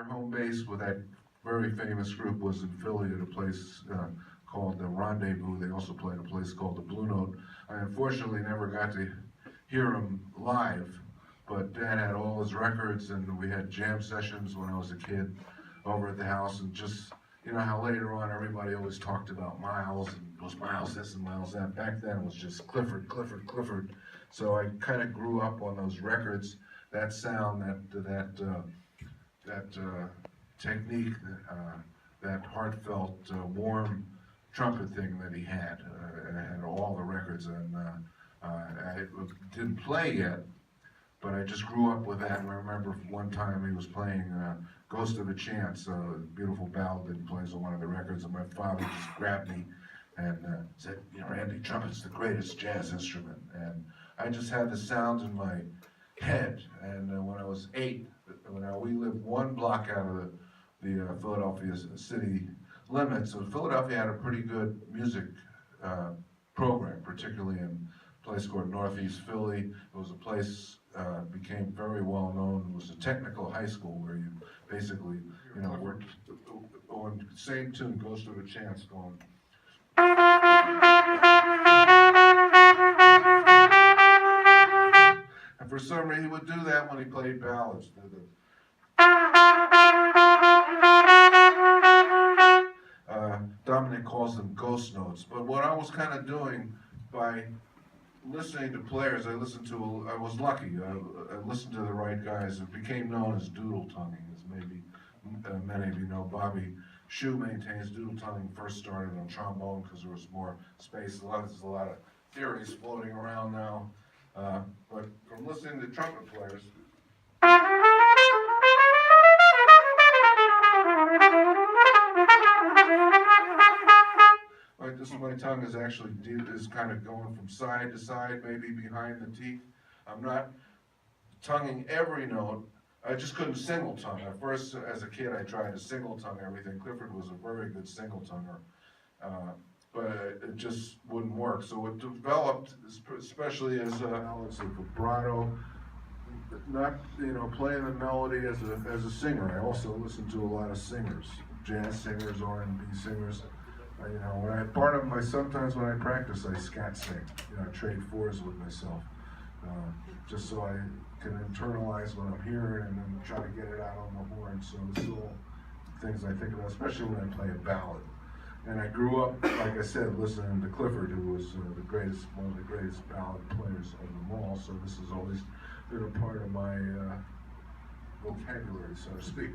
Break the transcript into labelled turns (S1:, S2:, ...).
S1: their home base with that very famous group was in Philly at a place called the Rendezvous. They also played a place called the Blue Note. I unfortunately never got to hear them live, but Dad had all his records, and we had jam sessions when I was a kid over at the house, and just, you know how later on everybody always talked about Miles, and it was Miles this and Miles that. Back then it was just Clifford, Clifford, Clifford. So I kind of grew up on those records, that sound, that technique, that heartfelt, warm trumpet thing that he had, and all the records. And I didn't play yet, but I just grew up with that. And I remember one time he was playing Ghost of a Chance, a beautiful ballad that he plays on one of the records, and my father just grabbed me and said, you know, Randy, trumpet's the greatest jazz instrument. And I just had the sounds in my head. And when I was 8, we lived 1 block out of the Philadelphia city limits, so Philadelphia had a pretty good music program, particularly in a place called Northeast Philly. It was a place became very well known. It was a technical high school where you basically, you know, worked on the same tune, Ghost of a Chance, going. And for some reason, he would do that when he played ballads. Dominic calls them ghost notes. But what I was kind of doing by listening to players, I was lucky. I listened to the right guys. It became known as doodle tonguing, as maybe many of you know. Bobby Shue maintains doodle tonguing first started on trombone because there was more space. There's a lot of theories floating around now. But from listening to trumpet players, like this, my tongue is actually is kind of going from side to side, maybe behind the teeth. I'm not tonguing every note. I just couldn't single tongue. At first, as a kid, I tried to single tongue everything. Clifford was a very good single tonguer, but it just wouldn't work. So it developed, especially as a vibrato, not, you know, playing the melody as a singer. I also listen to a lot of singers, jazz singers, R&B singers. You know, sometimes when I practice, I scat sing. You know, I trade 4s with myself, just so I can internalize what I'm hearing and then try to get it out on the horn. So it's all things I think about, especially when I play a ballad. And I grew up, like I said, listening to Clifford, who was one of the greatest ballad players of them all. So this has always been a part of my vocabulary, so to speak.